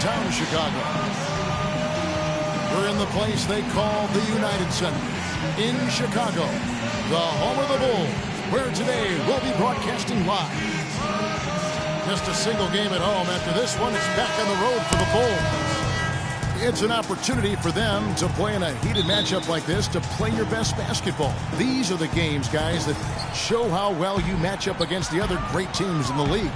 downtown Chicago. We're in the place they call the United Center in Chicago, the home of the Bulls, where today we'll be broadcasting live. Just a single game at home. After this one, it's back on the road for the Bulls. It's an opportunity for them to play in a heated matchup like this, to play your best basketball. These are the games, guys, that show how well you match up against the other great teams in the league.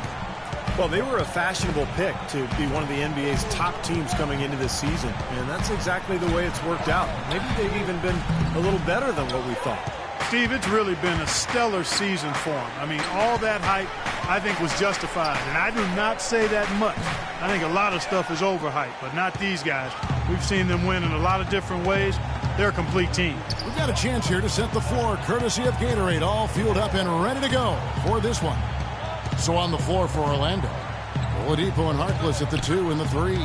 Well, they were a fashionable pick to be one of the NBA's top teams coming into this season, and that's exactly the way it's worked out. Maybe they've even been a little better than what we thought. Steve, it's really been a stellar season for them. I mean, all that hype, I think, was justified, and I do not say that much. I think a lot of stuff is overhyped, but not these guys. We've seen them win in a lot of different ways. They're a complete team. We've got a chance here to set the floor, courtesy of Gatorade, all fueled up and ready to go for this one. So on the floor for Orlando, Oladipo and Harkless at the 2 and the 3.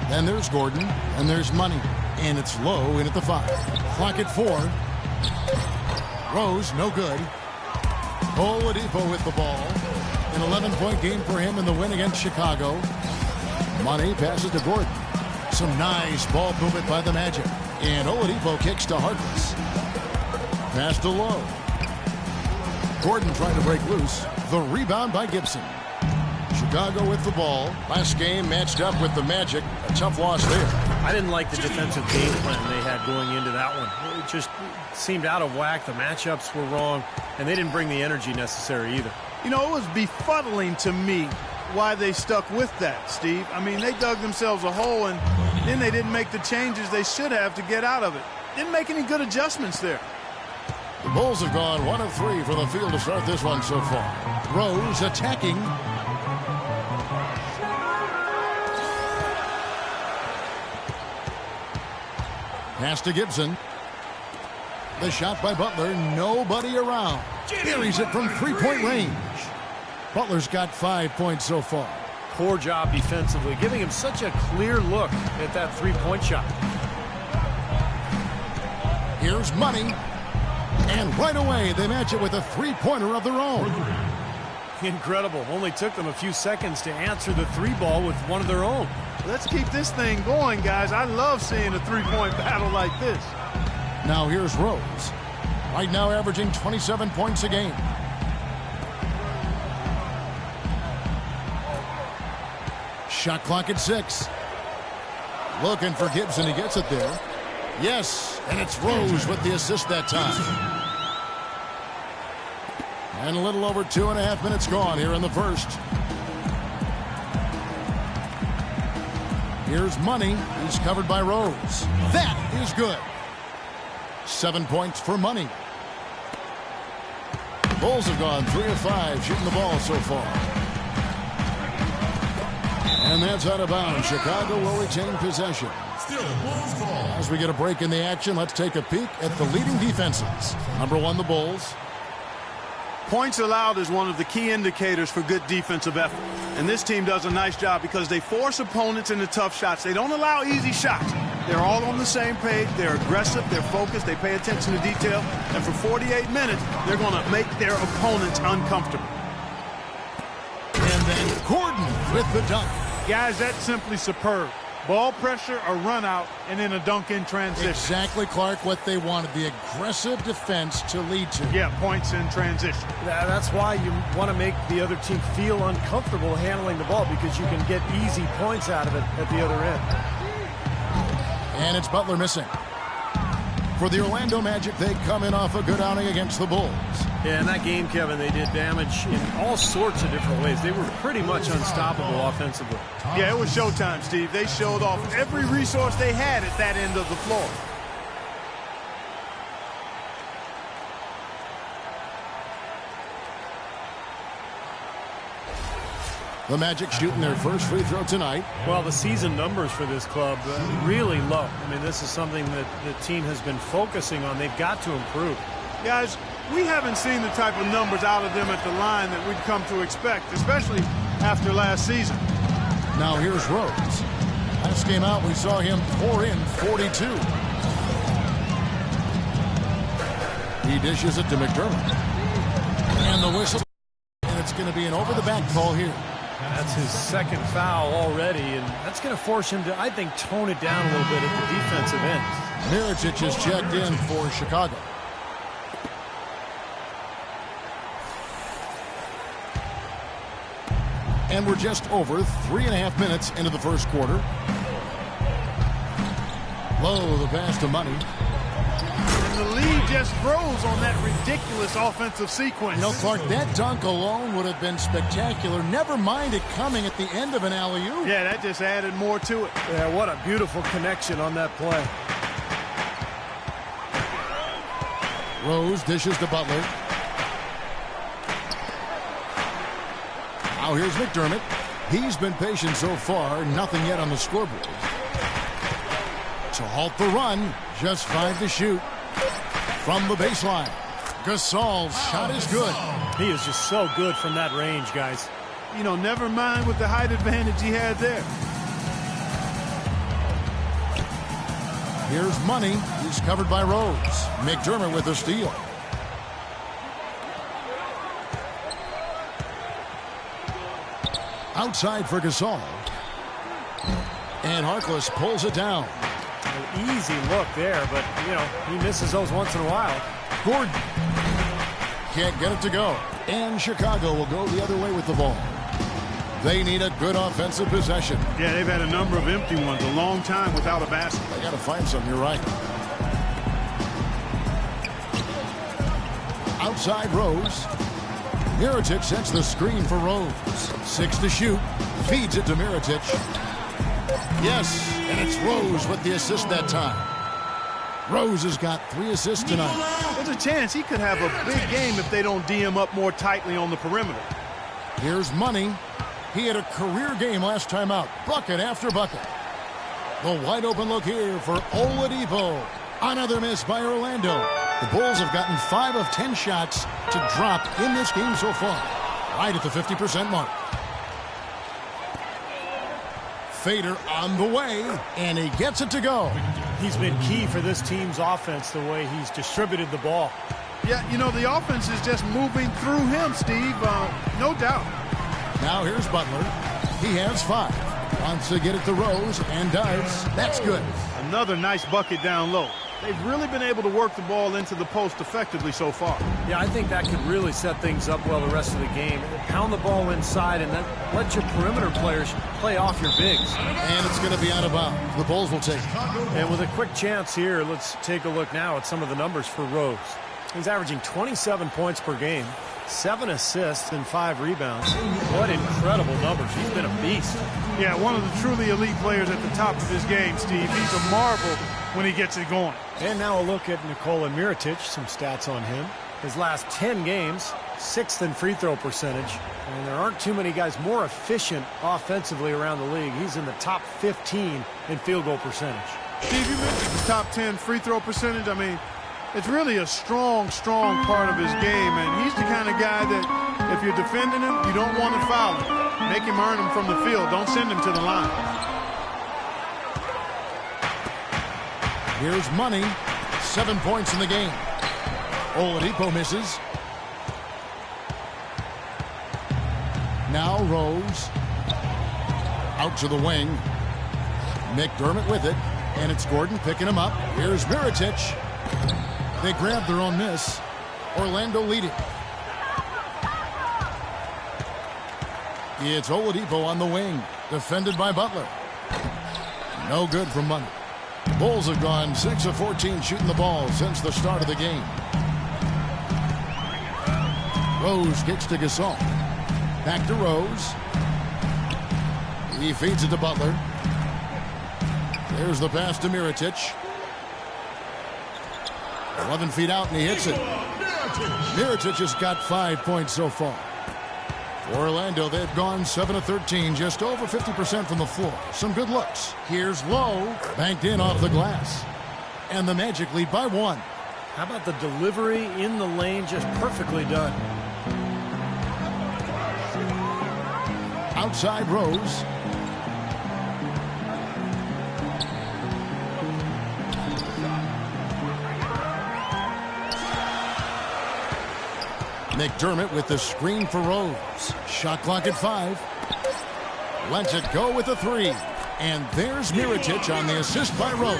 Then there's Gordon, and there's Money, and it's Low in at the 5. Clock at 4. Rose, no good. Oladipo with the ball. An 11-point game for him in the win against Chicago. Money passes to Gordon. Some nice ball movement by the Magic. And Oladipo kicks to Harkless. Pass to Low. Gordon trying to break loose. The rebound by Gibson. Chicago with the ball. Last game matched up with the Magic. A tough loss there. I didn't like the defensive game plan they had going into that one. It just seemed out of whack. The matchups were wrong, and they didn't bring the energy necessary either. You know, it was befuddling to me why they stuck with that, Steve. I mean, they dug themselves a hole, and then they didn't make the changes they should have to get out of it. Didn't make any good adjustments there. The Bulls have gone 1 of 3 from the field to start this one so far. Rose attacking. Pass to Gibson. The shot by Butler. Nobody around. Carries it from three-point range. Butler's got 5 points so far. Poor job defensively, giving him such a clear look at that three-point shot. Here's Money. And right away, they match it with a three-pointer of their own. Incredible. Only took them a few seconds to answer the three ball with one of their own. Let's keep this thing going, guys. I love seeing a three-point battle like this. Now here's Rose. Right now averaging 27 points a game. Shot clock at 6. Looking for Gibson. He gets it there. Yes, and it's Rose with the assist that time. And a little over 2.5 minutes gone here in the first. Here's Money. He's covered by Rose. That is good. 7 points for Money. Bulls have gone 3 of 5 shooting the ball so far. And that's out of bounds. Chicago will retain possession. As we get a break in the action, let's take a peek at the leading defenses. Number 1, the Bulls. Points allowed is one of the key indicators for good defensive effort. And this team does a nice job because they force opponents into tough shots. They don't allow easy shots. They're all on the same page. They're aggressive. They're focused. They pay attention to detail. And for 48 minutes, they're going to make their opponents uncomfortable. And then Gordon with the dunk. Guys, that's simply superb. Ball pressure, a run out, and then a dunk in transition. Exactly, Clark, what they wanted, the aggressive defense to lead to. Yeah, points in transition. That's why you want to make the other team feel uncomfortable handling the ball, because you can get easy points out of it at the other end. And it's Butler missing. For the Orlando Magic, they come in off a good outing against the Bulls. Yeah, in that game, Kevin, they did damage in all sorts of different ways. They were pretty much unstoppable offensively. Yeah, it was showtime, Steve. They showed off every resource they had at that end of the floor. The Magic shooting their first free throw tonight. Well, the season numbers for this club really low. I mean, this is something that the team has been focusing on. They've got to improve. Guys, we haven't seen the type of numbers out of them at the line that we'd come to expect, especially after last season. Now here's Rose. Last game out, we saw him pour in 42. He dishes it to McDermott. And the whistle. And it's going to be an over-the-back call here. That's his second foul already, and that's going to force him to, I think, tone it down a little bit at the defensive end. Mirotic is checked in for Chicago. And we're just over 3.5 minutes into the first quarter. Low, the pass to Money. And the lead just grows on that ridiculous offensive sequence. You know, Clark, that dunk alone would have been spectacular. Never mind it coming at the end of an alley-oop. Yeah, that just added more to it. Yeah, what a beautiful connection on that play. Rose dishes to Butler. Now here's McDermott. He's been patient so far. Nothing yet on the scoreboard. To halt the run. Just 5 to shoot. From the baseline. Gasol's shot is good. He is just so good from that range, guys. You know, never mind with the height advantage he had there. Here's Money. He's covered by Rose. McDermott with a steal. Outside for Gasol. And Harkless pulls it down. An easy look there, but, you know, he misses those once in a while. Gordon can't get it to go. And Chicago will go the other way with the ball. They need a good offensive possession. Yeah, they've had a number of empty ones a long time without a basket. They got to find some, you're right. Outside Rose. Mirotic sets the screen for Rose. 6 to shoot. Feeds it to Mirotic. Yes, and it's Rose with the assist that time. Rose has got 3 assists tonight. There's a chance he could have a big game if they don't D him up more tightly on the perimeter. Here's Money. He had a career game last time out. Bucket after bucket. The wide open look here for Oladipo. Another miss by Orlando. The Bulls have gotten 5 of 10 shots to drop in this game so far. Right at the 50% mark. Fader on the way, and he gets it to go. He's been key for this team's offense, the way he's distributed the ball. Yeah, you know, the offense is just moving through him, Steve. No doubt. Now here's Butler. He has 5. Wants to get it to Rose, and does. That's good. Another nice bucket down low. They've really been able to work the ball into the post effectively so far. Yeah, I think that could really set things up well the rest of the game. Pound the ball inside and then let your perimeter players play off your bigs. And it's going to be out of bounds. The Bulls will take it. And with a quick chance here, let's take a look now at some of the numbers for Rose. He's averaging 27 points per game, 7 assists and 5 rebounds. What incredible numbers. He's been a beast. Yeah, one of the truly elite players at the top of his game, Steve. He's a marvel when he gets it going. And now a look at Nikola Mirotic, some stats on him. His last 10 games, 6th in free throw percentage. And there aren't too many guys more efficient offensively around the league. He's in the top 15 in field goal percentage. Steve, you mentioned the top 10 free throw percentage. I mean, it's really a strong part of his game. And he's the kind of guy that if you're defending him, you don't want to foul him. Make him earn him from the field. Don't send him to the line. Here's Money. 7 points in the game. Oladipo misses. Now Rose. Out to the wing. McDermott with it. And it's Gordon picking him up. Here's Mirotic. They grab their own miss. Orlando leading. It's Oladipo on the wing. Defended by Butler. No good from Money. Bulls have gone 6 of 14 shooting the ball since the start of the game. Rose kicks to Gasol. Back to Rose. He feeds it to Butler. There's the pass to Mirotic. 11 feet out, and he hits it. Mirotic has got 5 points so far. For Orlando, they've gone 7 of 13, just over 50% from the floor. Some good looks. Here's Lowe, banked in off the glass. And the Magic lead by 1. How about the delivery in the lane, just perfectly done. Outside Rose. McDermott with the screen for Rose. Shot clock at 5. Lets it go with a 3. And there's Mirotic on the assist by Rose.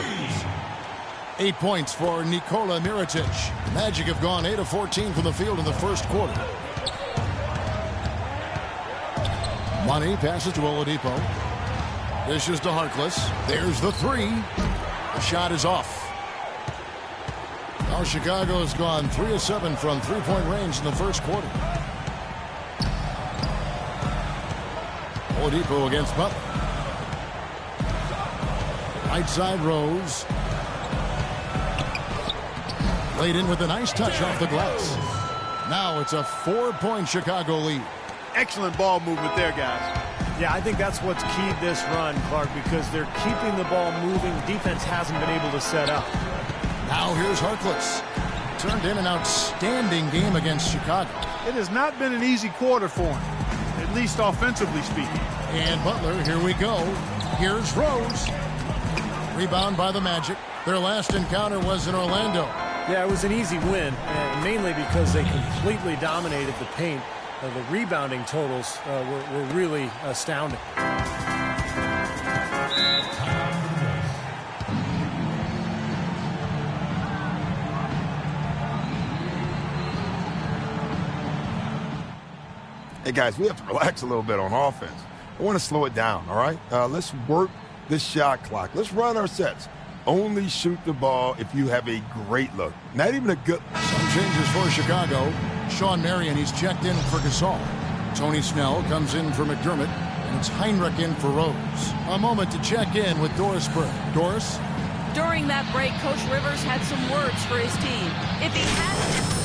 8 points for Nikola Mirotic. The Magic have gone 8 of 14 from the field in the first quarter. Money passes to Oladipo. Dishes to Harkless. There's the 3. The shot is off. Now Chicago has gone 3 of 7 from three-point range in the first quarter. Oladipo against Butler. Right side Rose. Laid in with a nice touch off the glass. Now it's a 4-point Chicago lead. Excellent ball movement there, guys. Yeah, I think that's what's keyed this run, Clark, because they're keeping the ball moving. Defense hasn't been able to set up. Now here's Harkless. Turned in an outstanding game against Chicago. It has not been an easy quarter for him, at least offensively speaking. And Butler, here we go. Here's Rose. Rebound by the Magic. Their last encounter was in Orlando. Yeah, it was an easy win, and mainly because they completely dominated the paint. The rebounding totals were really astounding. Hey, guys, we have to relax a little bit on offense. I want to slow it down, all right? Let's work this shot clock. Let's run our sets. Only shoot the ball if you have a great look. Not even a good... Some changes for Chicago. Sean Marion, he's checked in for Gasol. Tony Snell comes in for McDermott, and it's Heinrich in for Rose. A moment to check in with Doris Burke. Doris? During that break, Coach Rivers had some words for his team. If he hadn't...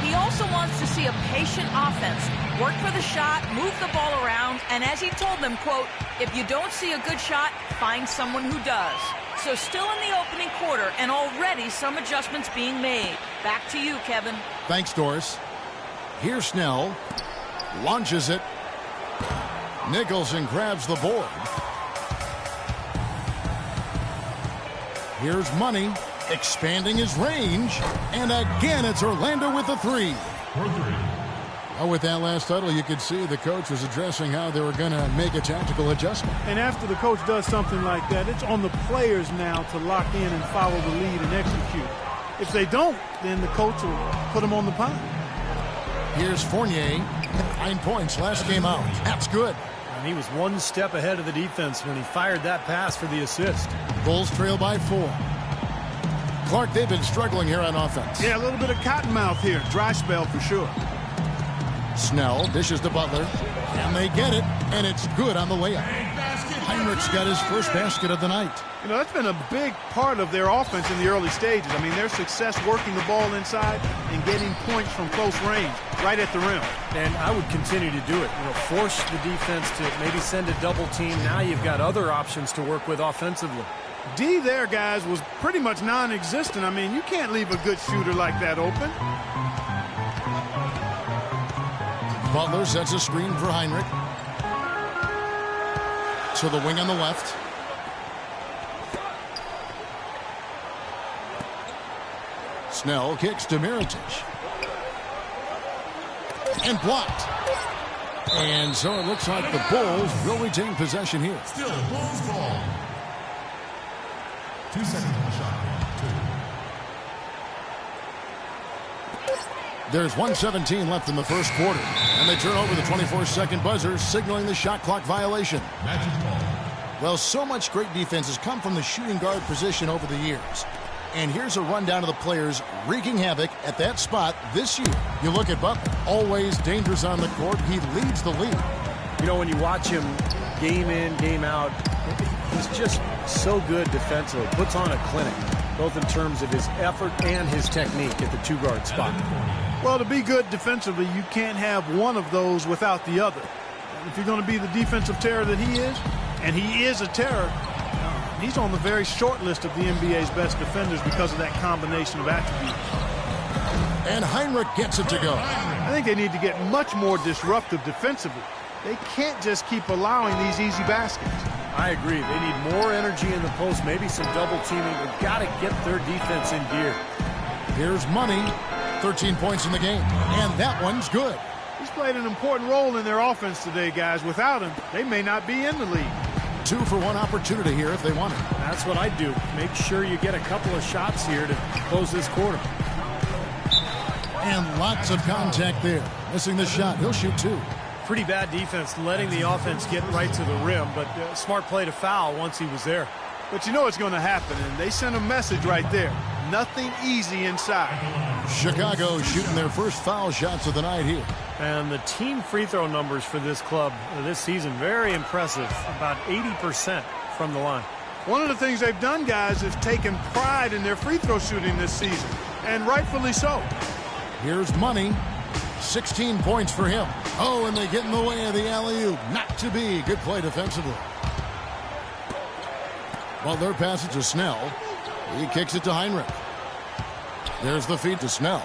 He also wants to see a patient offense. Work for the shot, move the ball around, and as he told them, quote, if you don't see a good shot, find someone who does. So still in the opening quarter, and already some adjustments being made. Back to you, Kevin. Thanks, Doris. Here's Snell. Launches it. Nicholson grabs the board. Here's Money. Expanding his range. And again, it's Orlando with the 3. Oh, with that last huddle, you could see the coach was addressing how they were going to make a tactical adjustment. And after the coach does something like that, it's on the players now to lock in and follow the lead and execute. If they don't, then the coach will put them on the pile. Here's Fournier. 9 points last game out. That's good. And he was one step ahead of the defense when he fired that pass for the assist. Bulls trail by 4. Clark, they've been struggling here on offense. Yeah, a little bit of cottonmouth here. Dry spell for sure. Snell dishes to Butler. And they get it, and it's good on the layup. Heinrich's got his first basket of the night. You know, that's been a big part of their offense in the early stages. I mean, their success working the ball inside and getting points from close range, right at the rim. And I would continue to do it. You know, force the defense to maybe send a double team. Now you've got other options to work with offensively. D there, guys, was pretty much non-existent. I mean, you can't leave a good shooter like that open. Butler sets a screen for Heinrich. To the wing on the left. Snell kicks to Mirotic. And blocked. And so it looks like the Bulls will retain possession here. Still Bulls ball. 2 seconds on the shot. 2. There's 1:17 left in the first quarter. And they turn over the 24-second buzzer, signaling the shot clock violation. Magic ball. Well, so much great defense has come from the shooting guard position over the years. And here's a rundown of the players wreaking havoc at that spot this year. You look at Butler, always dangerous on the court. He leads the league. You know, when you watch him game in, game out, he's just so good defensively. Puts on a clinic, both in terms of his effort and his technique at the two-guard spot. Well, to be good defensively, you can't have one of those without the other. If you're going to be the defensive terror that he is, and he is a terror, he's on the very short list of the NBA's best defenders because of that combination of attributes. And Heinrich gets it to go. I think they need to get much more disruptive defensively. They can't just keep allowing these easy baskets. I agree. They need more energy in the post, maybe some double teaming. They've got to get their defense in gear. Here's Money. 13 points in the game, and that one's good. He's played an important role in their offense today, guys. Without him, they may not be in the league. 2-for-1 opportunity here if they want it. That's what I'd do. Make sure you get a couple of shots here to close this quarter. And lots of contact there. Missing the shot. He'll shoot 2. Pretty bad defense letting the offense get right to the rim, but smart play to foul once he was there. But you know it's going to happen, and they sent a message right there. Nothing easy inside. Chicago shooting their first foul shots of the night here. And the team free throw numbers for this club this season, very impressive. About 80% from the line. One of the things they've done, guys, is taken pride in their free throw shooting this season, and rightfully so. Here's Money. 16 points for him. Oh, and they get in the way of the alley-oop. Not to be. Good play defensively. Well, their pass it to Snell. He kicks it to Heinrich. There's the feed to Snell.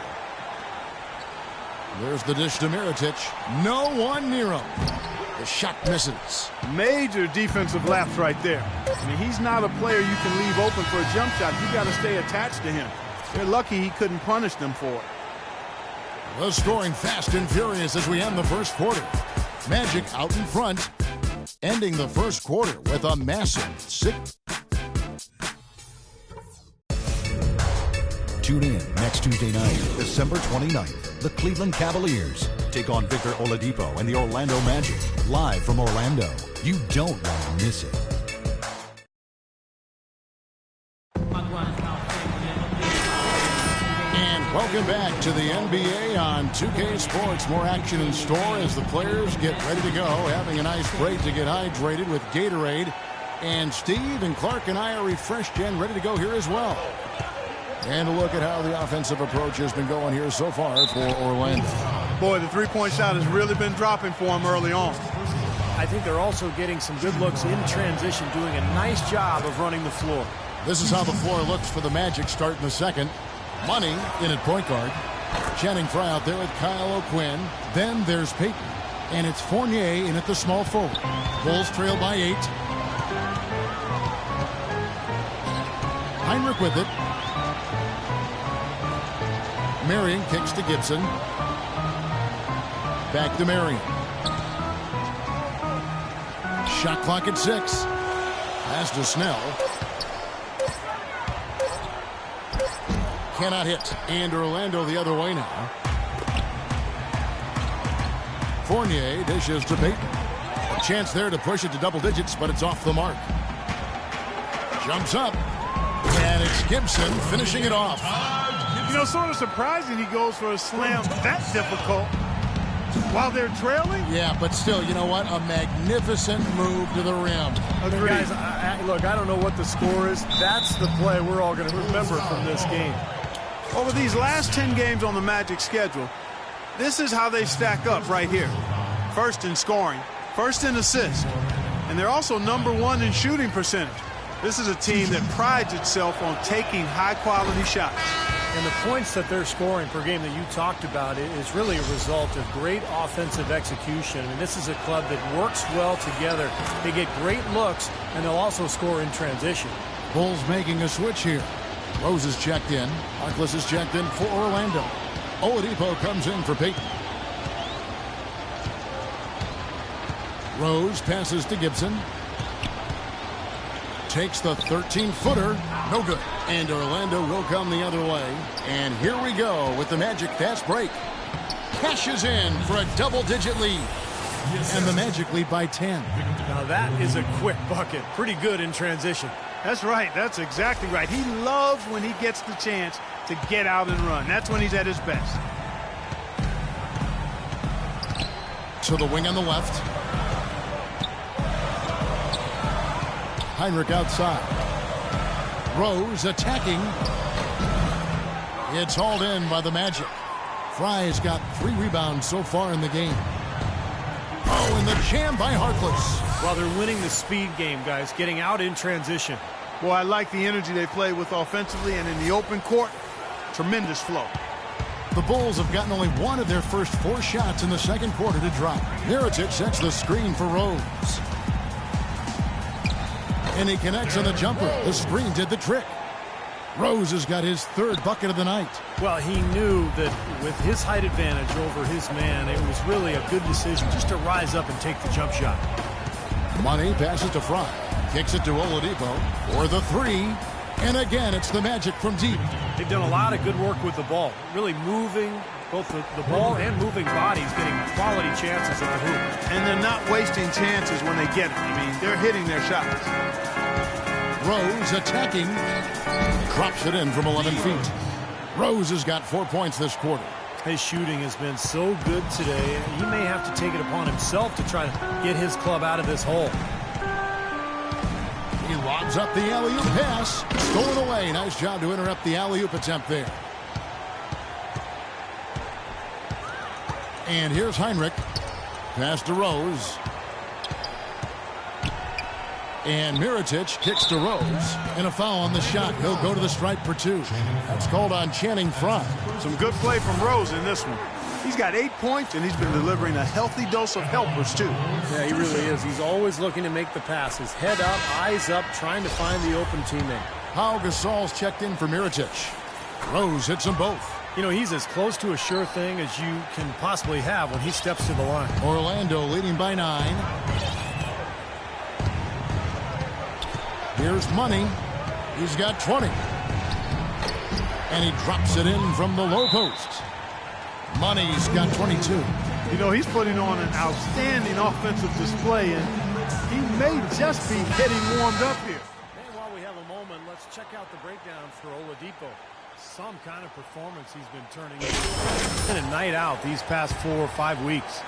There's the dish to Mirotic. No one near him. The shot misses. Major defensive lapse right there. I mean, he's not a player you can leave open for a jump shot. You got to stay attached to him. They're lucky he couldn't punish them for it. The scoring fast and furious as we end the first quarter. Magic out in front, ending the first quarter with a massive 6. Tune in next Tuesday night, December 29th. The Cleveland Cavaliers take on Victor Oladipo and the Orlando Magic, live from Orlando. You don't want to miss it. Welcome back to the NBA on 2K Sports. More action in store as the players get ready to go. Having a nice break to get hydrated with Gatorade. And Steve and Clark and I are refreshed and ready to go here as well. And a look at how the offensive approach has been going here so far for Orlando. Boy, the three-point shot has really been dropping for them early on. I think they're also getting some good looks in transition, doing a nice job of running the floor. This is how the floor looks for the Magic starting the second. Money in at point guard. Channing Frye out there with Kyle O'Quinn. Then there's Payton. And it's Fournier in at the small forward. Bulls trail by 8. Heinrich with it. Marion kicks to Gibson. Back to Marion. Shot clock at 6. Pass to Snell. Cannot hit. And Orlando the other way now. Fournier dishes to Payton. A chance there to push it to double digits, but it's off the mark. Jumps up. And it's Gibson finishing it off. You know, sort of surprising he goes for a slam that difficult while they're trailing. Yeah, but still, you know what? A magnificent move to the rim. Agreed. Guys, look, I don't know what the score is. That's the play we're all going to remember from this game. Over these last 10 games on the Magic schedule, this is how they stack up right here. First in scoring, first in assists, and they're also #1 in shooting percentage. This is a team that prides itself on taking high-quality shots. And the points that they're scoring per game that you talked about is really a result of great offensive execution. And this is a club that works well together. They get great looks, and they'll also score in transition. Bulls making a switch here. Rose is checked in. Harkless is checked in for Orlando. Oladipo comes in for Payton. Rose passes to Gibson. Takes the 13-footer. No good. And Orlando will come the other way. And here we go with the Magic fast break. Cashes in for a double-digit lead. And the Magic lead by 10. Now that is a quick bucket. Pretty good in transition. That's right. That's exactly right. He loves when he gets the chance to get out and run. That's when he's at his best. To the wing on the left. Heinrich outside. Rose attacking. It's hauled in by the Magic. Frye's got 3 rebounds so far in the game. Oh, and the jam by Harkless. Well, they're winning the speed game, guys, getting out in transition. Boy, I like the energy they play with offensively, and in the open court, tremendous flow. The Bulls have gotten only 1 of their first 4 shots in the second quarter to drop. Mirotic sets the screen for Rose. And he connects on the jumper. The screen did the trick. Rose has got his third bucket of the night. Well, he knew that with his height advantage over his man, it was really a good decision just to rise up and take the jump shot. Money passes to Fry. Kicks it to Oladipo for the three. And again, it's the Magic from deep. They've done a lot of good work with the ball. Really moving both the ball and moving bodies, getting quality chances at the hoop. And they're not wasting chances when they get them. I mean, they're hitting their shots. Rose attacking. Drops it in from 11 feet. Rose has got 4 points this quarter. His shooting has been so good today. He may have to take it upon himself to try to get his club out of this hole. He lobs up the alley-oop pass. Stolen away. Nice job to interrupt the alley-oop attempt there. And here's Heinrich. Pass to Rose. And Mirotic kicks to Rose. And a foul on the shot. He'll go to the stripe for 2. That's called on Channing Frye. Some good play from Rose in this one. He's got 8 points, and he's been delivering a healthy dose of helpers, too. Yeah, he really is. He's always looking to make the passes. Head up, eyes up, trying to find the open teammate. Pau Gasol's checked in for Mirotic. Rose hits them both. You know, he's as close to a sure thing as you can possibly have when he steps to the line. Orlando leading by 9. Here's Money. He's got 20. And he drops it in from the low post. Money's got 22. You know, he's putting on an outstanding offensive display, and he may just be getting warmed up here. And while we have a moment, let's check out the breakdown for Oladipo. Some kind of performance he's been turning in. And a night out these past 4 or 5 weeks.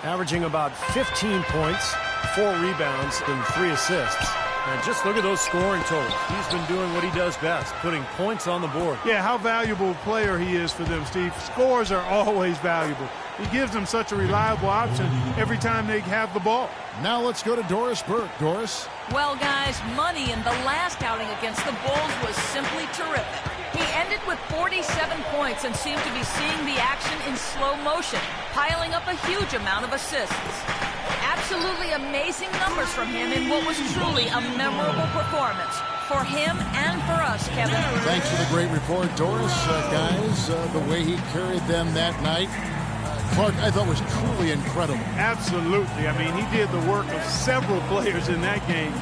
Averaging about 15 points, 4 rebounds, and 3 assists. And just look at those scoring totals. He's been doing what he does best, putting points on the board. Yeah, how valuable a player he is for them, Steve. Scores are always valuable. He gives them such a reliable option every time they have the ball. Now let's go to Doris Burke. Doris? Well, guys, Money in the last outing against the Bulls was simply terrific. He ended with 47 points and seemed to be seeing the action in slow motion, piling up a huge amount of assists. Absolutely amazing numbers from him in what was truly a memorable performance for him and for us, Kevin. Thanks for the great report, Doris. Guys, the way he carried them that night, Clark, I thought was truly incredible. Absolutely. I mean, he did the work of several players in that game.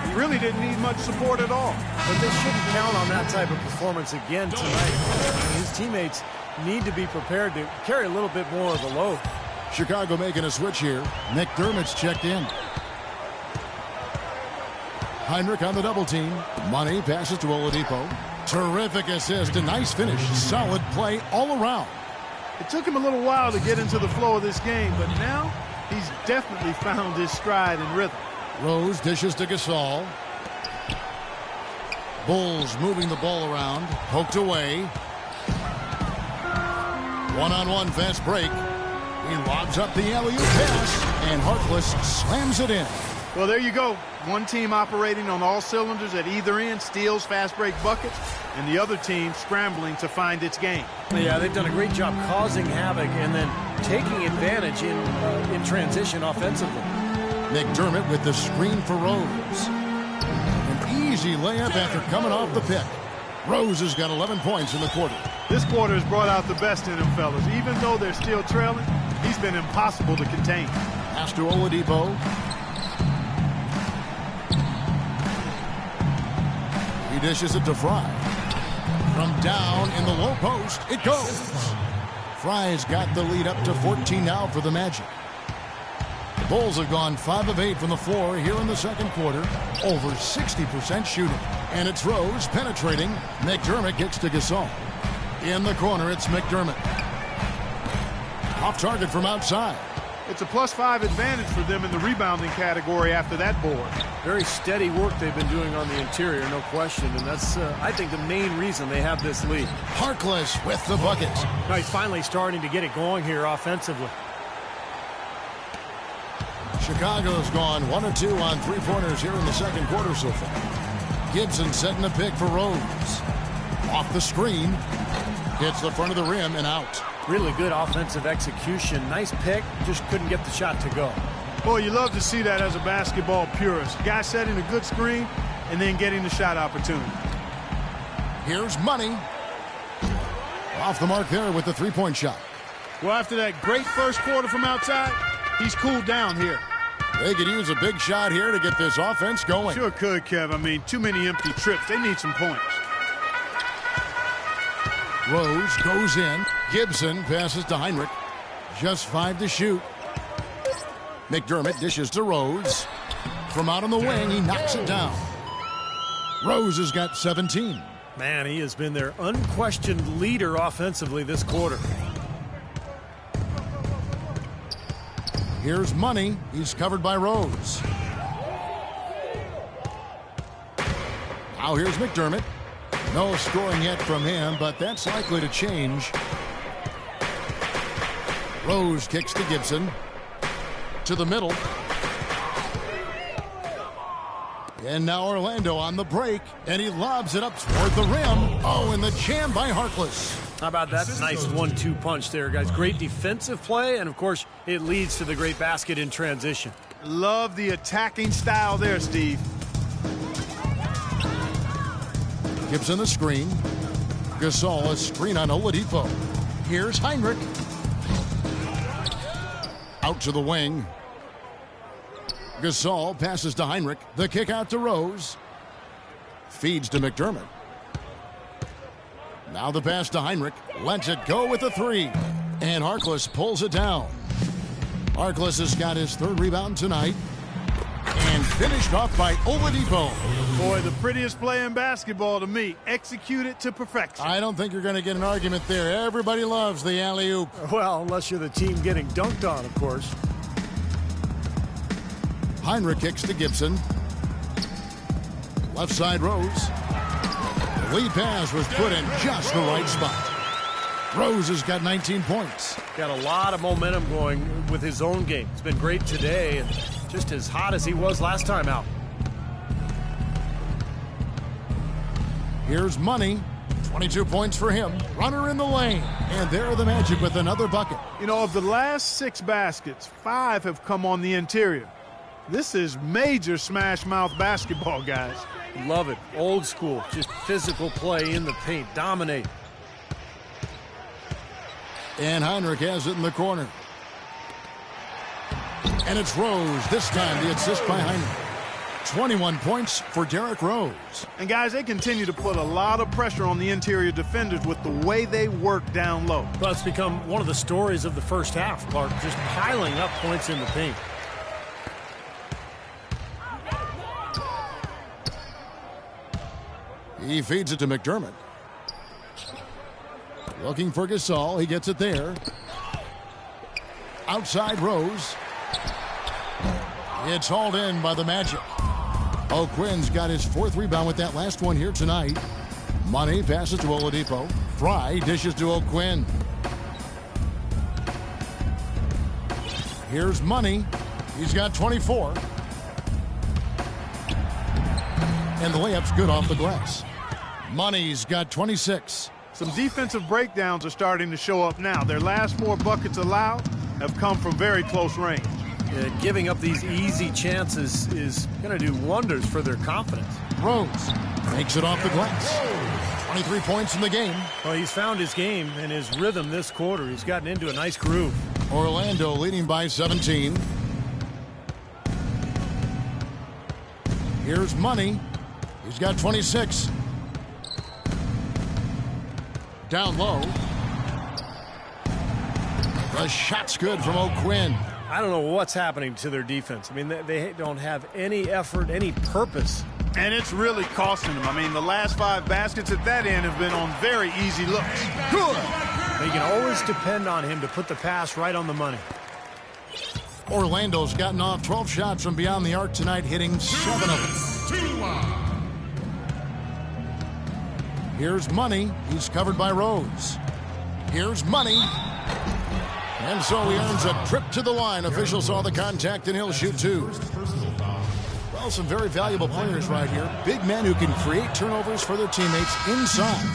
He really didn't need much support at all. But they shouldn't count on that type of performance again tonight. His teammates need to be prepared to carry a little bit more of the load. Chicago making a switch here. McDermott's checked in. Heinrich on the double team. Money passes to Oladipo. Terrific assist. A nice finish. Solid play all around. It took him a little while to get into the flow of this game, but now he's definitely found his stride and rhythm. Rose dishes to Gasol. Bulls moving the ball around. Poked away. One-on-one fast break. He lobs up the alley-oop pass, and Harkless slams it in. Well, there you go. One team operating on all cylinders at either end, steals fast break buckets, and the other team scrambling to find its game. Yeah, they've done a great job causing havoc and then taking advantage in transition offensively. McDermott with the screen for Rose. An easy layup after coming off the pick. Rose has got 11 points in the quarter. This quarter has brought out the best in them, fellas. Even though they're still trailing, he's been impossible to contain. Pass to Oladipo. He dishes it to Fry. From down in the low post, it goes. Fry's got the lead up to 14 now for the Magic. The Bulls have gone 5 of 8 from the floor here in the second quarter. Over 60% shooting. And it's Rose penetrating. McDermott kicks to Gasol. In the corner, it's McDermott. Off target from outside. It's a +5 advantage for them in the rebounding category after that board. Very steady work they've been doing on the interior, no question. And that's, I think, the main reason they have this lead. Harkless with the bucket. Now he's finally starting to get it going here offensively. Chicago's gone 1 of 2 on three-pointers here in the second quarter so far. Gibson setting a pick for Rose. Off the screen. Hits the front of the rim and out. Really good offensive execution. Nice pick. Just couldn't get the shot to go. Boy, you love to see that as a basketball purist. Guy setting a good screen and then getting the shot opportunity. Here's Money. Off the mark there with the three-point shot. Well, after that great first quarter from outside, he's cooled down here. They could use a big shot here to get this offense going. Sure could, Kev. I mean, too many empty trips. They need some points. Rose goes in. Gibson passes to Heinrich. Just 5 to shoot. McDermott dishes to Rose. From out on the wing, he knocks it down. Rose has got 17. Man, he has been their unquestioned leader offensively this quarter. Here's Money. He's covered by Rose. Now here's McDermott. No scoring yet from him, but that's likely to change. Rose kicks to Gibson. To the middle. And now Orlando on the break, and he lobs it up toward the rim. Oh, and the jam by Harkless. How about that nice 1-2 punch there, guys? Great defensive play, and of course, it leads to the great basket in transition. Love the attacking style there, Steve. Gibson the screen. Gasol a screen on Oladipo. Here's Heinrich. Out to the wing. Gasol passes to Heinrich. The kick out to Rose. Feeds to McDermott. Now the pass to Heinrich. Lets it go with a three. And Harkless pulls it down. Harkless has got his third rebound tonight. And finished off by Oladipo. Boy, the prettiest play in basketball to me. Executed to perfection. I don't think you're going to get an argument there. Everybody loves the alley-oop. Well, unless you're the team getting dunked on, of course. Heinrich kicks to Gibson. Left side Rose. The lead pass was put in just the right spot. Rose has got 19 points. Got a lot of momentum going with his own game. It's been great today and just as hot as he was last time out. Here's Money. 22 points for him. Runner in the lane. And there are the Magic with another bucket. You know, of the last 6 baskets, 5 have come on the interior. This is major smash mouth basketball, guys. Love it. Old school. Just physical play in the paint. Dominate. And Heinrich has it in the corner. And it's Rose. This time the assist by Heinrich. 21 points for Derrick Rose. And guys, they continue to put a lot of pressure on the interior defenders with the way they work down low. Well, it's become one of the stories of the first half, Clark. Just piling up points in the paint. He feeds it to McDermott. Looking for Gasol. He gets it there. Outside Rose. It's hauled in by the Magic. O'Quinn's got his 4th rebound with that last one here tonight. Money passes to Oladipo. Fry dishes to O'Quinn. Here's Money. He's got 24. And the layup's good off the glass. Money's got 26. Some defensive breakdowns are starting to show up now. Their last 4 buckets allowed have come from very close range. Yeah, giving up these easy chances is going to do wonders for their confidence. Rose makes it off the glass. 23 points in the game. Well, he's found his game and his rhythm this quarter. He's gotten into a nice groove. Orlando leading by 17. Here's Money. He's got 26. Down low. The shot's good from O'Quinn. I don't know what's happening to their defense. I mean, they don't have any effort, any purpose. And it's really costing them. I mean, the last 5 baskets at that end have been on very easy looks. Good. They can always depend on him to put the pass right on the money. Orlando's gotten off 12 shots from beyond the arc tonight, hitting 7 of them. Here's Money. He's covered by Rose. Here's Money. And so he earns a trip to the line. Official saw the contact, and he'll shoot 2. Well, some very valuable players right here. Big men who can create turnovers for their teammates inside.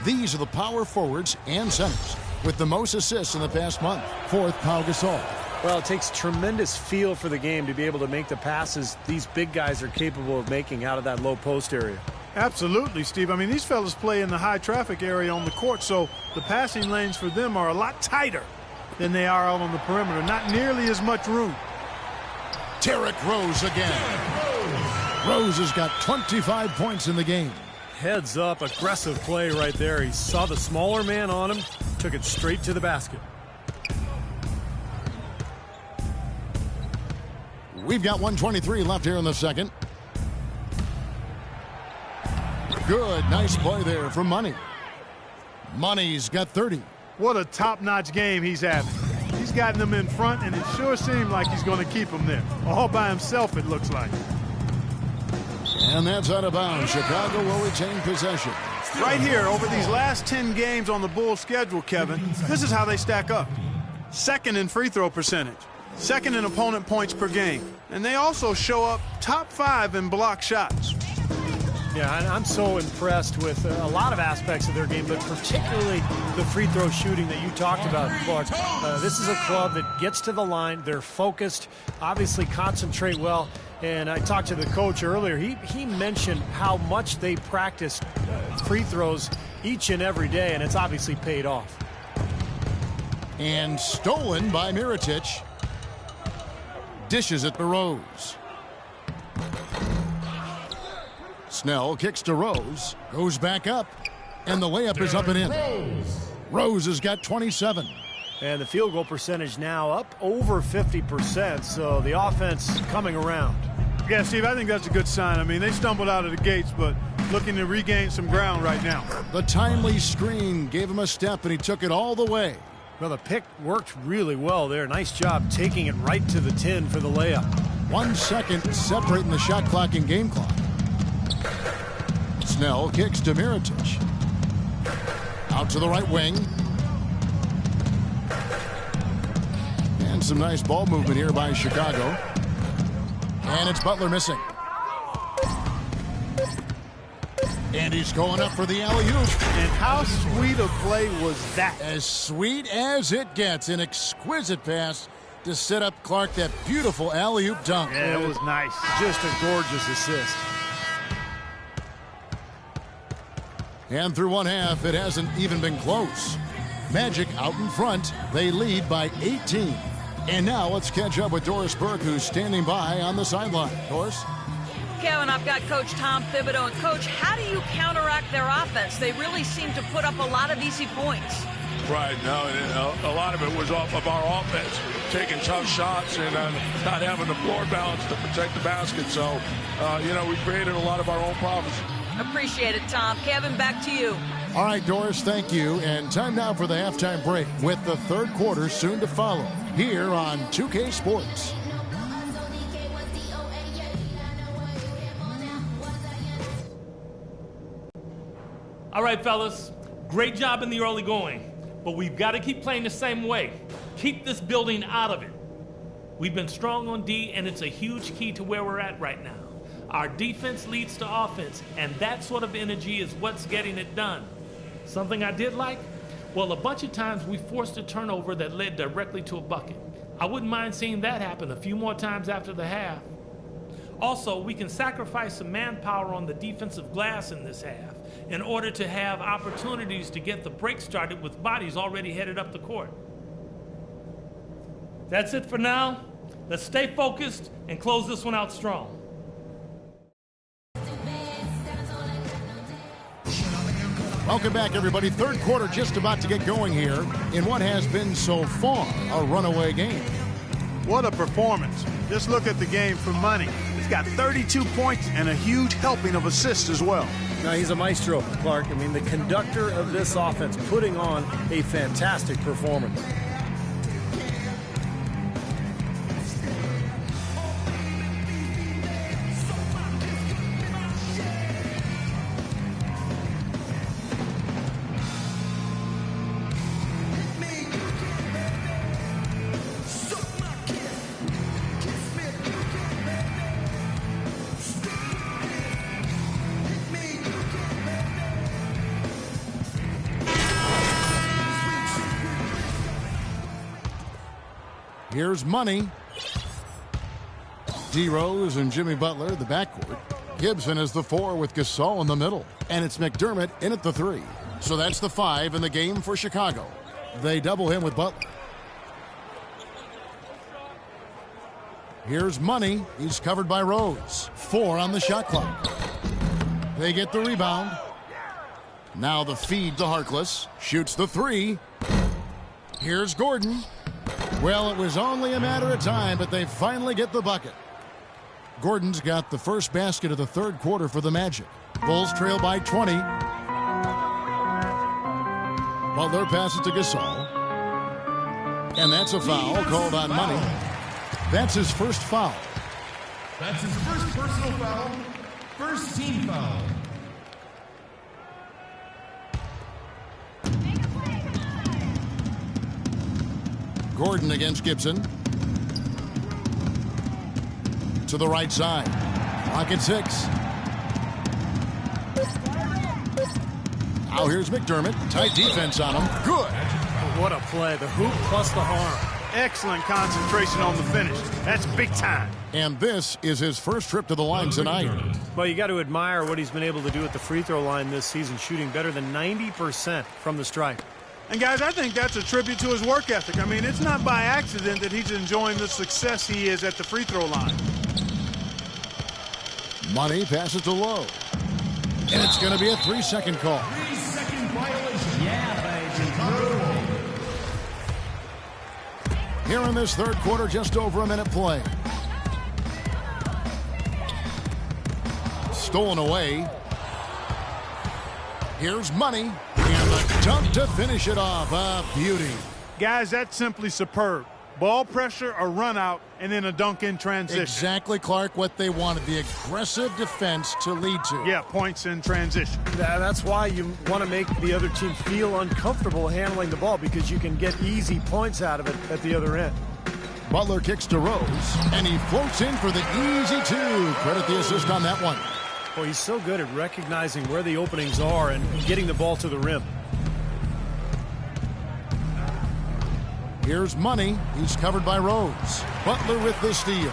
These are the power forwards and centers with the most assists in the past month. 4th, Pau Gasol. Well, it takes tremendous feel for the game to be able to make the passes these big guys are capable of making out of that low post area. Absolutely, Steve. I mean, these fellas play in the high traffic area on the court, so the passing lanes for them are a lot tighter than they are out on the perimeter. Not nearly as much room. Derrick Rose again. Rose has got 25 points in the game. Heads up, aggressive play right there. He saw the smaller man on him, took it straight to the basket. We've got 1:23 left here in the second. Good, nice play there from Money. Money's got 30. What a top-notch game he's having. He's gotten them in front, and it sure seemed like he's going to keep them there. All by himself, it looks like. And that's out of bounds. Chicago will retain possession. Right here, over these last 10 games on the Bulls schedule, Kevin, this is how they stack up. Second in free throw percentage. Second in opponent points per game. And they also show up top 5 in block shots. Yeah, and I'm so impressed with a lot of aspects of their game, but particularly the free throw shooting that you talked about, Clark. This is a club that gets to the line. They're focused, obviously concentrate well. And I talked to the coach earlier. He mentioned how much they practice free throws each and every day, and it's obviously paid off. And stolen by Mirotic. Dishes it to Rose. Snell kicks to Rose, goes back up, and the layup is up and in. Rose has got 27. And the field goal percentage now up over 50%, so the offense coming around. Yeah, Steve, I think that's a good sign. I mean, they stumbled out of the gates, but looking to regain some ground right now. The timely screen gave him a step, and he took it all the way. Well, the pick worked really well there. Nice job taking it right to the 10 for the layup. 1 second separating the shot clock and game clock. Snell kicks to Mirotic. Out to the right wing. And some nice ball movement here by Chicago. And it's Butler missing. And he's going up for the alley-oop. And how sweet a play was that? As sweet as it gets. An exquisite pass to set up Clark that beautiful alley-oop dunk. Yeah, it was nice. Just a gorgeous assist. And through one half, it hasn't even been close. Magic out in front. They lead by 18. And now let's catch up with Doris Burke, who's standing by on the sideline. Doris? Kevin, I've got Coach Tom Thibodeau. And, Coach, how do you counteract their offense? They really seem to put up a lot of easy points. Right. No, a lot of it was off of our offense, taking tough shots and not having the floor balance to protect the basket. So, we created a lot of our own problems. Appreciate it, Tom. Kevin, back to you. All right, Doris, thank you. And time now for the halftime break with the third quarter soon to follow here on 2K Sports. All right, fellas, great job in the early going, but we've got to keep playing the same way. Keep this building out of it. We've been strong on D, and it's a huge key to where we're at right now. Our defense leads to offense, and that sort of energy is what's getting it done. Something I did like? Well, a bunch of times we forced a turnover that led directly to a bucket. I wouldn't mind seeing that happen a few more times after the half. Also, we can sacrifice some manpower on the defensive glass in this half in order to have opportunities to get the break started with bodies already headed up the court. That's it for now. Let's stay focused and close this one out strong. Welcome back, everybody. Third quarter just about to get going here in what has been so far a runaway game. What a performance. Just look at the game for Money. He's got 32 points and a huge helping of assists as well. Now, he's a maestro, Clark. I mean, the conductor of this offense putting on a fantastic performance. Here's Money. D. Rose and Jimmy Butler, the backcourt. Gibson is the 4 with Gasol in the middle. And it's McDermott in at the 3. So that's the 5 in the game for Chicago. They double him with Butler. Here's Money. He's covered by Rose. 4 on the shot clock. They get the rebound. Now the feed to Harkless. Shoots the 3. Here's Gordon. Well, it was only a matter of time, but they finally get the bucket. Gordon's got the first basket of the third quarter for the Magic. Bulls trail by 20. Butler passes to Gasol. And that's a foul called on Money. That's his first foul. That's his first personal foul. First team foul. Gordon against Gibson. To the right side. Clock at 6. Now here's McDermott. Tight defense on him. Good. What a play. The hoop plus the harm. Excellent concentration on the finish. That's big time. And this is his first trip to the line tonight. Well, you got to admire what he's been able to do at the free throw line this season, shooting better than 90% from the stripe. And, guys, I think that's a tribute to his work ethic. I mean, it's not by accident that he's enjoying the success he is at the free throw line. Money passes to Lowe. And it's going to be a 3-second call. 3-second violation. Yeah, baby. Here in this third quarter, just over a minute play. Stolen away. Here's Money. And the dunk to finish it off. A beauty. Guys, that's simply superb. Ball pressure, a run out, and then a dunk in transition. Exactly, Clark, what they wanted. The aggressive defense to lead to. Yeah, points in transition. That's why you want to make the other team feel uncomfortable handling the ball, because you can get easy points out of it at the other end. Butler kicks to Rose, and he floats in for the easy 2. Credit the assist on that one. Well, he's so good at recognizing where the openings are and getting the ball to the rim. Here's Money. He's covered by Rose. Butler with the steal.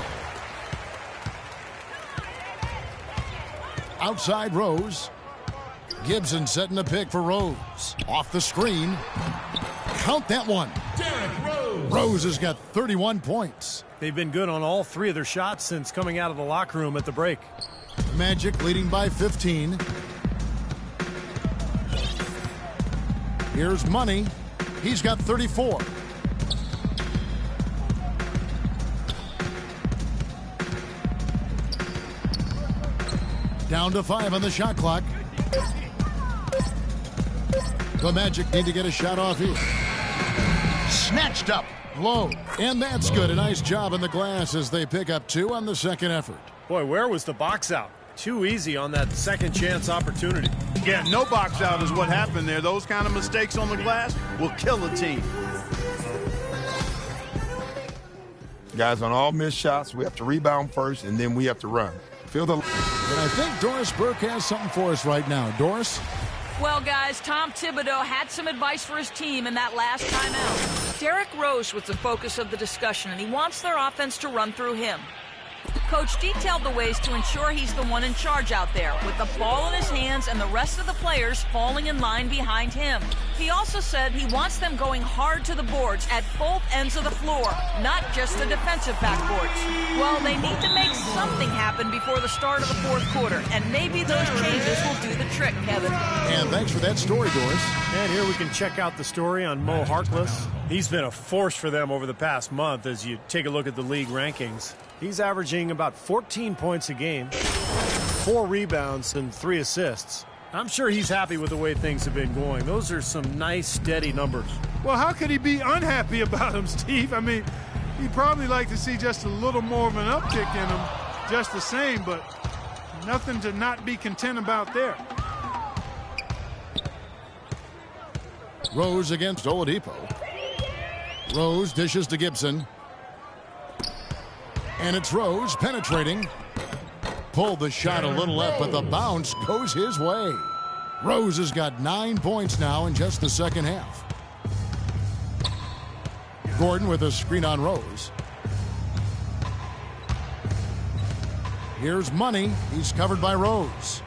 Outside Rose. Gibson setting the pick for Rose. Off the screen. Count that one. Derrick Rose. Rose has got 31 points. They've been good on all 3 of their shots since coming out of the locker room at the break. Magic leading by 15. Here's Money. He's got 34. Down to 5 on the shot clock. The Magic need to get a shot off here. Snatched up. Low. And that's good. A nice job in the glass as they pick up 2 on the second effort. Boy, where was the box out? Too easy on that second chance opportunity. Yeah, no box out is what happened there. Those kind of mistakes on the glass will kill a team. Guys, on all missed shots, we have to rebound first, and then we have to run. Feel the... And I think Doris Burke has something for us right now. Doris? Well, guys, Tom Thibodeau had some advice for his team in that last timeout. Derrick Rose was the focus of the discussion, and he wants their offense to run through him. Coach detailed the ways to ensure he's the one in charge out there, with the ball in his hands and the rest of the players falling in line behind him. He also said he wants them going hard to the boards at both ends of the floor, not just the defensive backboards. Well, they need to make something happen before the start of the fourth quarter, and maybe those changes will do the trick, Kevin. And thanks for that story, Doris. And here we can check out the story on Mo Harkless. He's been a force for them over the past month as you take a look at the league rankings. He's averaging about 14 points a game, 4 rebounds, and 3 assists. I'm sure he's happy with the way things have been going. Those are some nice, steady numbers. Well, how could he be unhappy about him, Steve? I mean, he'd probably like to see just a little more of an uptick in him, just the same, but nothing to not be content about there. Rose against Oladipo. Rose dishes to Gibson. And it's Rose penetrating. Pulled the shot a little left, but the bounce goes his way. Rose has got 9 points now in just the second half. Gordon with a screen on Rose. Here's Money. He's covered by Rose.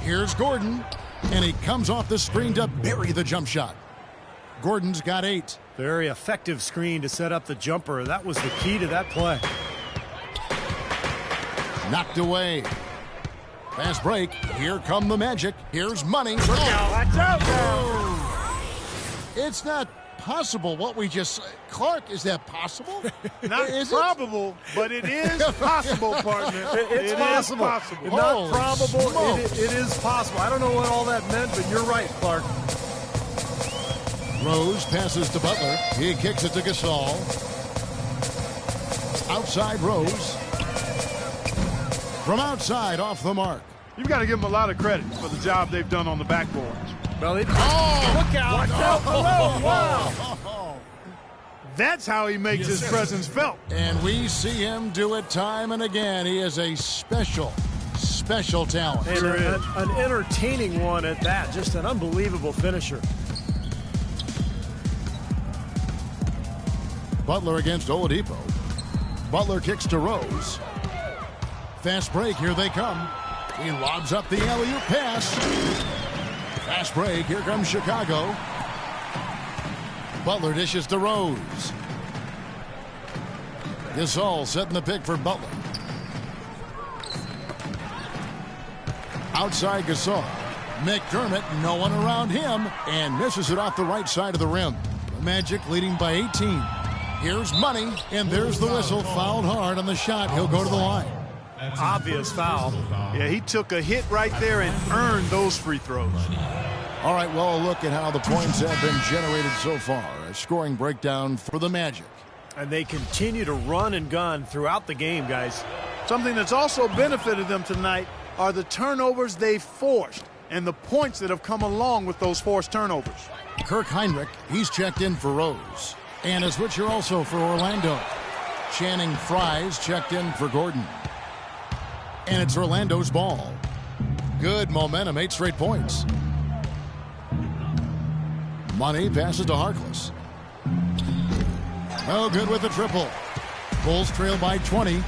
Here's Gordon. And he comes off the screen to bury the jump shot. Gordon's got 8. Very effective screen to set up the jumper. That was the key to that play. Knocked away. Fast break. Here come the Magic. Here's Money. Watch out now. It's not possible what we just... Clark, is that possible? Not probable, but it is possible, partner. It's possible. Not probable. It is possible. I don't know what all that meant, but you're right, Clark. Rose passes to Butler. He kicks it to Gasol. Outside Rose. From outside, off the mark. You've got to give them a lot of credit for the job they've done on the backboards. Well, look out. Watch out below. Wow. That's how he makes his presence felt. And we see him do it time and again. He is a special talent. And an entertaining one at that. Just an unbelievable finisher. Butler against Oladipo. Butler kicks to Rose. Fast break, here they come. He lobs up the alley-oop pass. Fast break, here comes Chicago. Butler dishes to Rose. Gasol setting the pick for Butler. Outside Gasol. McDermott, no one around him, and misses it off the right side of the rim. The Magic leading by 18. Here's Money, and there's the whistle. Fouled hard on the shot. He'll go to the line. Obvious foul. Yeah, he took a hit right there and earned those free throws. All right, well, look at how the points have been generated so far. A scoring breakdown for the Magic. And they continue to run and gun throughout the game, guys. Something that's also benefited them tonight are the turnovers they've forced and the points that have come along with those forced turnovers. Kirk Heinrich, he's checked in for Rose. And a switcher also for Orlando. Channing Frye's checked in for Gordon. And it's Orlando's ball. Good momentum, 8 straight points. Money passes to Harkless. Oh, good with the triple. Bulls trail by 20.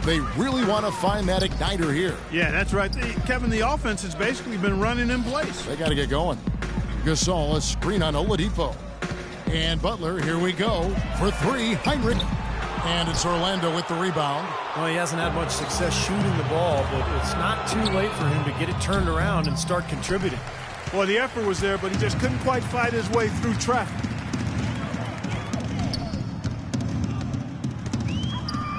They really want to find that igniter here. Yeah, that's right. Kevin, the offense has basically been running in place. They got to get going. Gasol, a screen on Oladipo. And Butler, here we go for 3. Heinrich. And it's Orlando with the rebound. Well, he hasn't had much success shooting the ball, but it's not too late for him to get it turned around and start contributing. Well, the effort was there, but he just couldn't quite fight his way through traffic.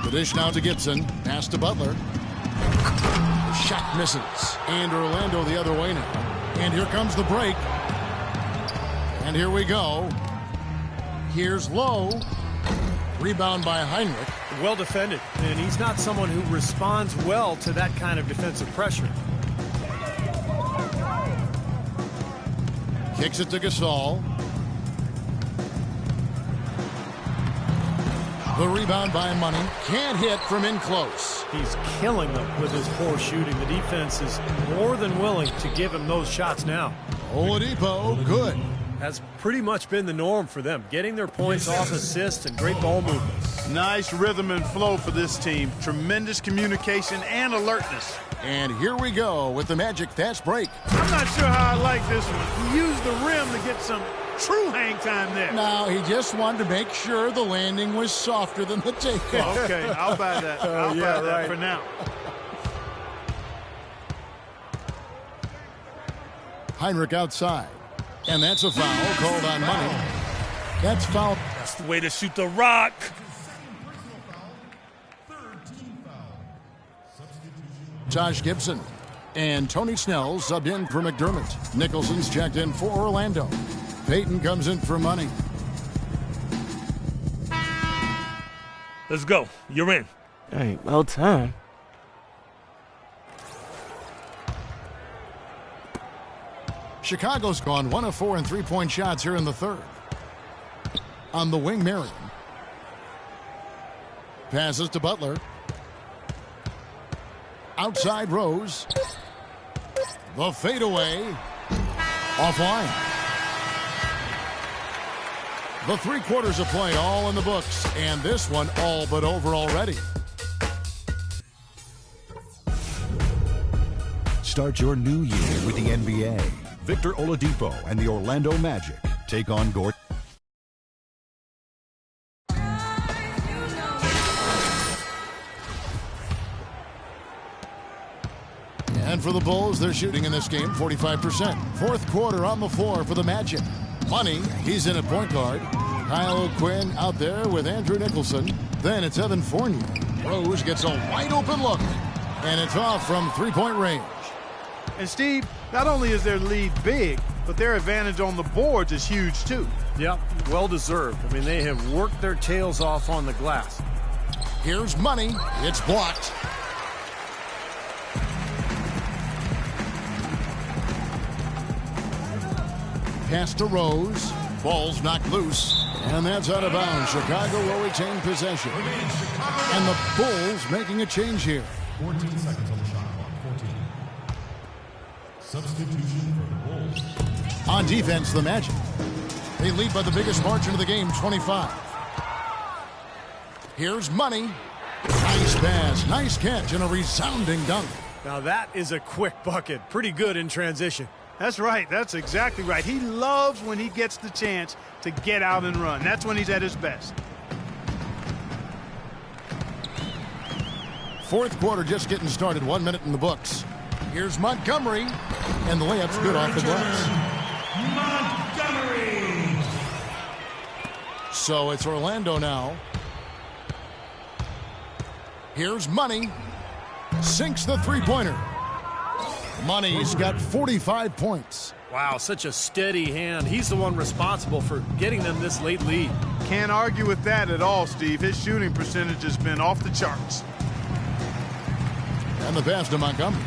The dish now to Gibson. Pass to Butler. Shot misses. And Orlando the other way now. And here comes the break. And here we go. Here's Lowe. Rebound by Heinrich. Well defended. And he's not someone who responds well to that kind of defensive pressure. Kicks it to Gasol. The rebound by Money. Can't hit from in close. He's killing them with his poor shooting. The defense is more than willing to give him those shots now. Oladipo, good. That's pretty much been the norm for them. Getting their points off assists and great ball movement. Nice rhythm and flow for this team. Tremendous communication and alertness. And here we go with the Magic fast break. I'm not sure how I like this one. He used the rim to get some true hang time there. No, he just wanted to make sure the landing was softer than the takeoff. Okay, I'll buy that. I'll buy that for now. Heinrich outside. And that's a foul called on Money. That's foul. That's the way to shoot the rock. Taj Gibson and Tony Snell subbed in for McDermott. Nicholson's checked in for Orlando. Payton comes in for Money. Let's go. You're in. Hey, well done. Chicago's gone 1 of 4 in three-point shots here in the third. On the wing, Marion. Passes to Butler. Outside Rose. The fadeaway. Offline. The 3 quarters of play all in the books. And this one all but over already. Start your new year with the NBA. Victor Oladipo and the Orlando Magic take on Gordon. And for the Bulls, they're shooting in this game 45%. Fourth quarter on the floor for the Magic. Money, he's in at point guard. Kyle Quinn out there with Andrew Nicholson. Then it's Evan Fournier. Rose gets a wide open look. And it's off from three-point range. And Steve, not only is their lead big, but their advantage on the boards is huge too. Yep, well deserved. I mean, they have worked their tails off on the glass. Here's Money. It's blocked. Pass to Rose. Ball's knocked loose. And that's out of bounds. Chicago will retain possession. And the Bulls making a change here. 14 seconds on the shot clock. 14. Substitution for the Bulls. On defense, the Magic. They lead by the biggest margin of the game, 25. Here's Money. Nice pass, nice catch, and a resounding dunk. Now that is a quick bucket. Pretty good in transition. That's right. That's exactly right. He loves when he gets the chance to get out and run. That's when he's at his best. Fourth quarter just getting started. 1 minute in the books. Here's Montgomery. And the layup's good off the glass. Montgomery! So it's Orlando now. Here's Money. Sinks the three-pointer. Money's got 45 points. Wow, such a steady hand. He's the one responsible for getting them this late lead. Can't argue with that at all, Steve. His shooting percentage has been off the charts. And the pass to Montgomery.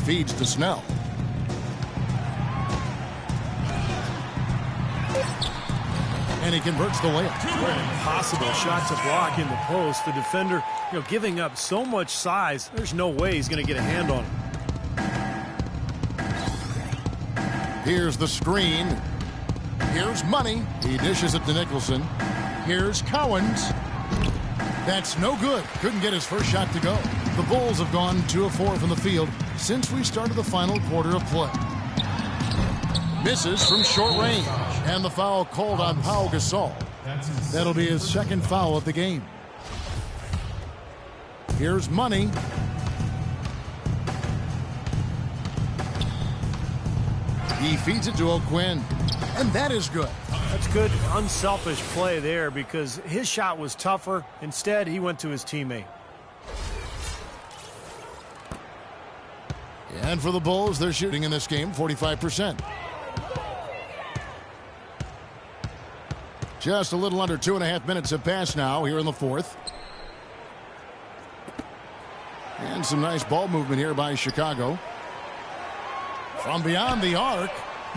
Feeds to Snell. And he converts the layup. What an impossible shot to block in the post. The defender, giving up so much size, there's no way he's going to get a hand on him. Here's the screen. Here's Money. He dishes it to Nicholson. Here's Cowens. That's no good. Couldn't get his first shot to go. The Bulls have gone 2 of 4 from the field since we started the final quarter of play. Misses from short range. And the foul called on Pau Gasol. That'll be his second foul of the game. Here's Money. He feeds it to O'Quinn. And that is good. That's good, unselfish play there because his shot was tougher. Instead, he went to his teammate. And for the Bulls, they're shooting in this game 45%. Just a little under 2.5 minutes have passed now here in the fourth. And some nice ball movement here by Chicago. From beyond the arc.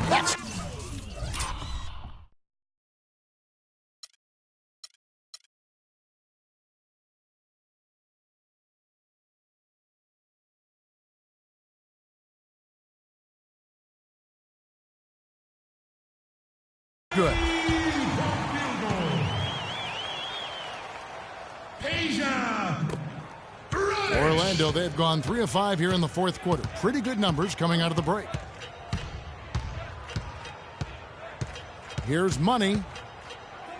That's good. Orlando, they've gone 3 of 5 here in the fourth quarter. Pretty good numbers coming out of the break. Here's Money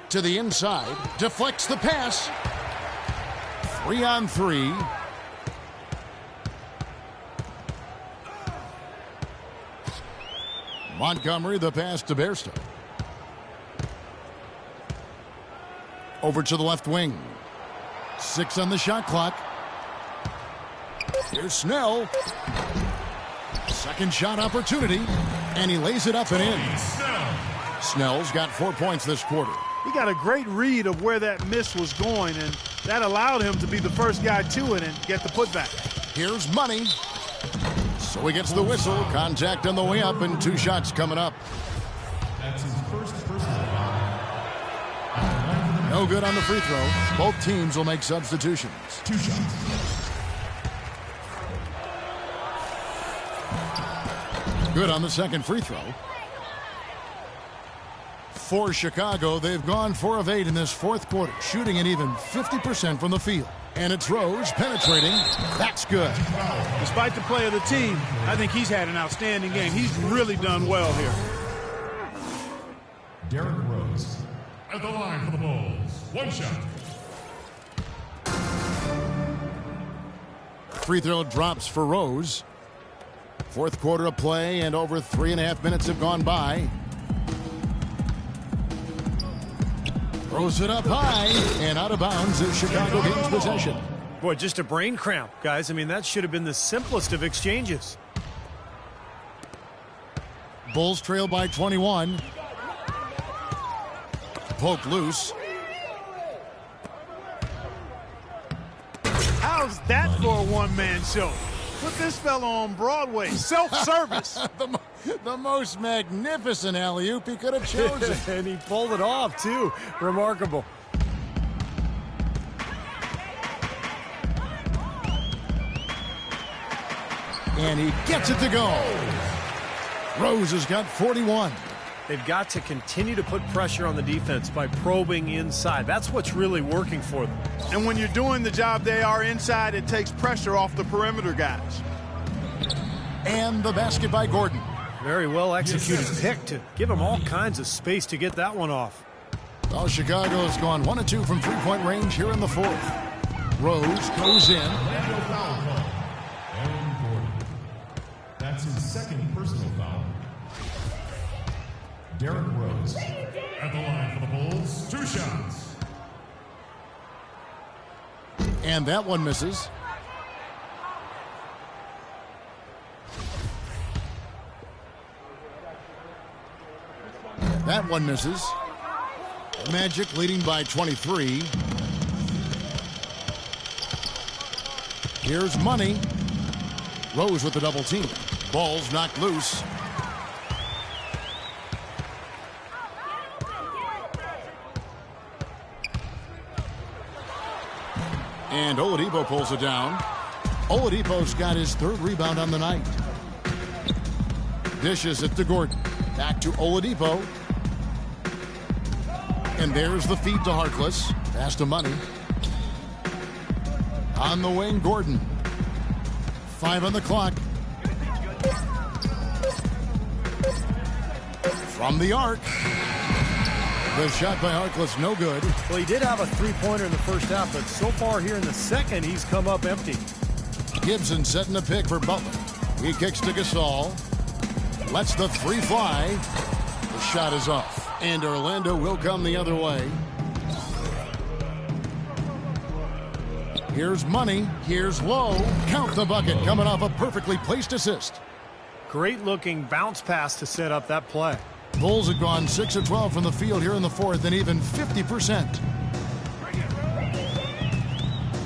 to the inside. Deflects the pass. 3 on 3. Montgomery, the pass to Bairstow. Over to the left wing. 6 on the shot clock. Here's Snell. Second shot opportunity. And he lays it up and in. Snell's got 4 points this quarter. He got a great read of where that miss was going, and that allowed him to be the first guy to it and get the putback. Here's Money. So he gets the whistle. Contact on the way up, and 2 shots coming up. That's his first personal foul. No good on the free throw. Both teams will make substitutions. 2 shots. Good on the second free throw. For Chicago, they've gone 4 of 8 in this fourth quarter, shooting an even 50% from the field. And it's Rose penetrating. That's good. Despite the play of the team, I think he's had an outstanding game. He's really done well here. Derrick Rose at the line for the Bulls. One shot. Free throw drops for Rose. Fourth quarter of play, and over 3.5 minutes have gone by. Throws it up high and out of bounds as Chicago gains possession. Boy, just a brain cramp, guys. I mean, that should have been the simplest of exchanges. Bulls trail by 21. Poke loose. How's that for a one-man show? Put this fella on Broadway. Self-service. The most magnificent alley-oop he could have chosen. And he pulled it off, too. Remarkable. And he gets it to go. Rose has got 41. They've got to continue to put pressure on the defense by probing inside. That's what's really working for them. And when you're doing the job they are inside, it takes pressure off the perimeter guys. And the basket by Gordon. Very well executed pick to give him all kinds of space to get that one off. Well, Chicago has gone 1 of 2 from three-point range here in the fourth. Rose goes in. Orlando foul call. Aaron Gordon. That's his second personal foul. Derrick Rose at the line for the Bulls. 2 shots. And that one misses. That one misses. Magic leading by 23. Here's Money. Rose with the double team. Ball's knocked loose. And Oladipo pulls it down. Oladipo's got his 3rd rebound on the night. Dishes it to Gordon. Back to Oladipo. And there's the feed to Harkless. Pass to Money. On the wing, Gordon. 5 on the clock. From the arc. The shot by Harkless, no good. Well, he did have a three-pointer in the first half, but so far here in the second, he's come up empty. Gibson setting a pick for Butler. He kicks to Gasol. Lets the 3 fly. The shot is off. And Orlando will come the other way. Here's Money. Here's Low. Count the bucket. Coming off a perfectly placed assist. Great-looking bounce pass to set up that play. Bulls have gone 6 of 12 from the field here in the fourth and even 50%.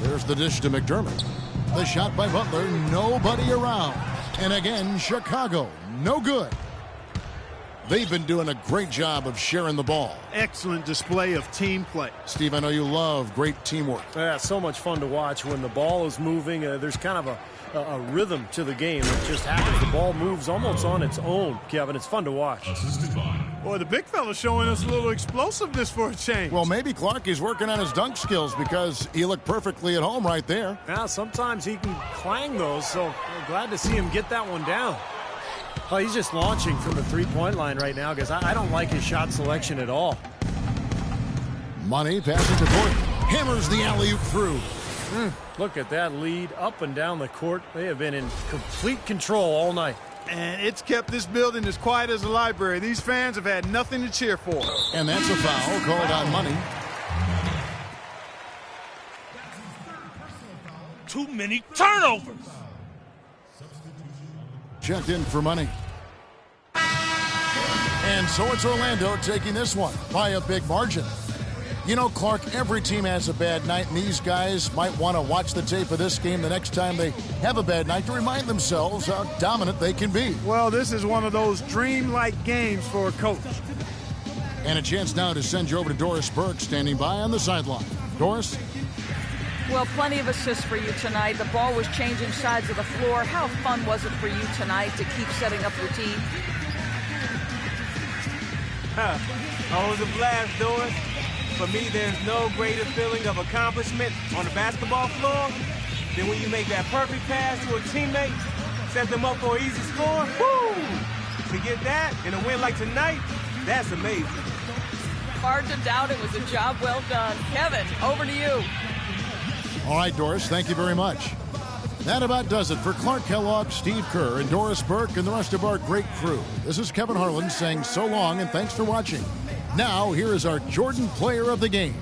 There's the dish to McDermott. The shot by Butler. Nobody around. And again, Chicago. No good. They've been doing a great job of sharing the ball. Excellent display of team play. Steve, I know you love great teamwork. Yeah, so much fun to watch when the ball is moving. There's kind of a rhythm to the game. It just happens. The ball moves almost on its own, Kevin. It's fun to watch. Boy, the big fella's showing us a little explosiveness for a change. Well, maybe Clark is working on his dunk skills because he looked perfectly at home right there. Yeah, sometimes he can clang those, so we're glad to see him get that one down. Oh, he's just launching from the three-point line right now because I don't like his shot selection at all. Money passing to Gordon. Hammers the alley-oop through. Look at that lead up and down the court. They have been in complete control all night. And it's kept this building as quiet as a library. These fans have had nothing to cheer for. And that's a foul called on Money. Too many turnovers. Checked in for Money. And so it's Orlando taking this one by a big margin. You know, Clark, every team has a bad night, and these guys might want to watch the tape of this game the next time they have a bad night to remind themselves how dominant they can be. Well, this is one of those dreamlike games for a coach. And a chance now to send you over to Doris Burke, standing by on the sideline. Doris? Well, plenty of assists for you tonight. The ball was changing sides of the floor. How fun was it for you tonight to keep setting up your team? Oh, it was a blast, Doris. For me, there's no greater feeling of accomplishment on the basketball floor than when you make that perfect pass to a teammate, set them up for an easy score. Woo! To get that in a win like tonight, that's amazing. Hard to doubt it was a job well done. Kevin, over to you. All right, Doris, thank you very much. That about does it for Clark Kellogg, Steve Kerr, and Doris Burke, and the rest of our great crew. This is Kevin Harlan saying so long and thanks for watching. Now, here is our Jordan Player of the Game.